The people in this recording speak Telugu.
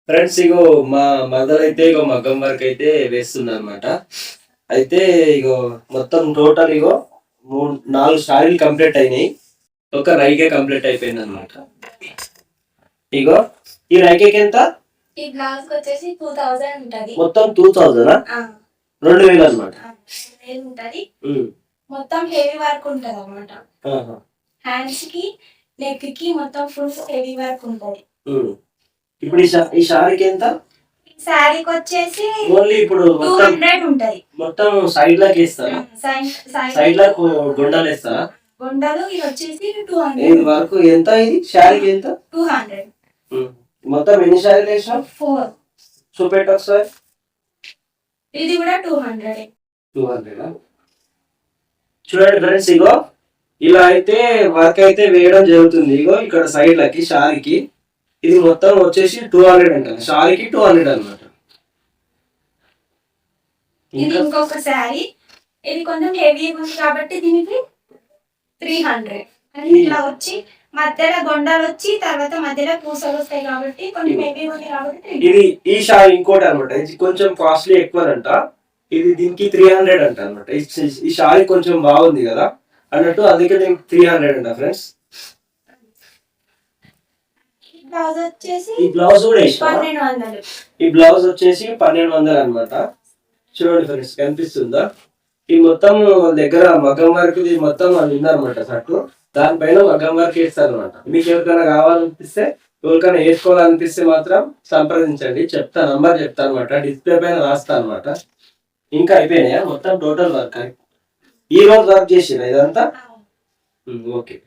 ఫ్రెండ్స్ ఇగో మా మదర్ అయితే ఇగో మగ్గం వర్క్ అయితే వేస్తుంది అనమాట. అయితే ఇగో మొత్తం టోటల్ ఇగో 4 సారీలు కంప్లీట్ అయినాయి. ఒక రైకే కంప్లీట్ అయిపోయింది అనమాట. ఇగో ఈ రైకేకి ఎంత? ఈ బ్లౌజ్ వచ్చేసి 2000 ఉంటది. మొత్తం 2000 2000 అనమాట. ఉంటది. మొత్తం హెవీ వర్క్ ఉంటది అనమాట. హ్యాండ్స్ కి నెక్ కి మొత్తం ఫుల్ హెవీ వర్క్ ఉంటది. ఇప్పుడు ఈ శారీకి ఎంత? శారీకి వచ్చేసి ఓన్లీ ఇప్పుడు 200 ఉంటది. మొత్తం సైడ్ లాకి వేస్తారా? సైడ్ లా గుండాలు వేస్తారా? గుండాలు ఇది వచ్చేసి 200. ఇది వరకు ఎంత? ఇది శారీకి ఎంత? 200. మొత్తం ఎన్ని శారీలు వేసాం? 4. చూపెట్టు ఒకసారి. ఇది కూడా 200. 200. చూడండి ఫ్రెండ్స్, ఇగో ఇలా అయితే వర్క్ అయితే వేయడం జరుగుతుంది. ఇగో ఇక్కడ సైడ్ లకి శారీకి ఇది మొత్తం వచ్చేసి 200 అంటారు. శారీకి 200 అన్నమాట. ఇది ఇంకొక శారీ, ఇది కొంచెం హెవీ ఉంది కాబట్టి దీనికి 300. అని ఇట్లా వచ్చి మధ్యలో గొండాలు వచ్చి తర్వాత మధ్యలో పూసలు వస్తాయి కాబట్టి కొంచెం హెవీ ఉంది కాబట్టి ఇది ఈ శారీ ఇంకోటి అనమాట. ఇది కొంచెం కాస్ట్లీ ఎక్కువనంట. ఇది దీనికి 300 అంట అనమాట. ఈ శారీ కొంచెం బాగుంది కదా అన్నట్టు, అందుకే దీనికి 300 అంట ఫ్రెండ్స్. బ్లౌజ్ వచ్చేసి ఈ బ్లౌజ్ కూడా 1200. ఈ బ్లౌజ్ వచ్చేసి 1200 అనమాట. చూడండి ఫ్రెండ్స్, కనిపిస్తుందా? ఈ మొత్తం దగ్గర మగ్గం వర్క్ ఇది మొత్తం ఉందన్నమాట షర్టు. దానిపైన మగ్గం వర్క్ వేస్తారు అనమాట. మీకు ఎవరికైనా కావాలనిపిస్తే, ఎవరికైనా వేసుకోవాలనిపిస్తే మాత్రం సంప్రదించండి. నంబర్ చెప్తా అనమాట, డిస్ప్లే పైన రాస్తా అనమాట. ఇంకా అయిపోయినాయా మొత్తం టోటల్ వర్క్? ఈ రోజు వర్క్ చేసిరా ఇదంతా? ఓకే.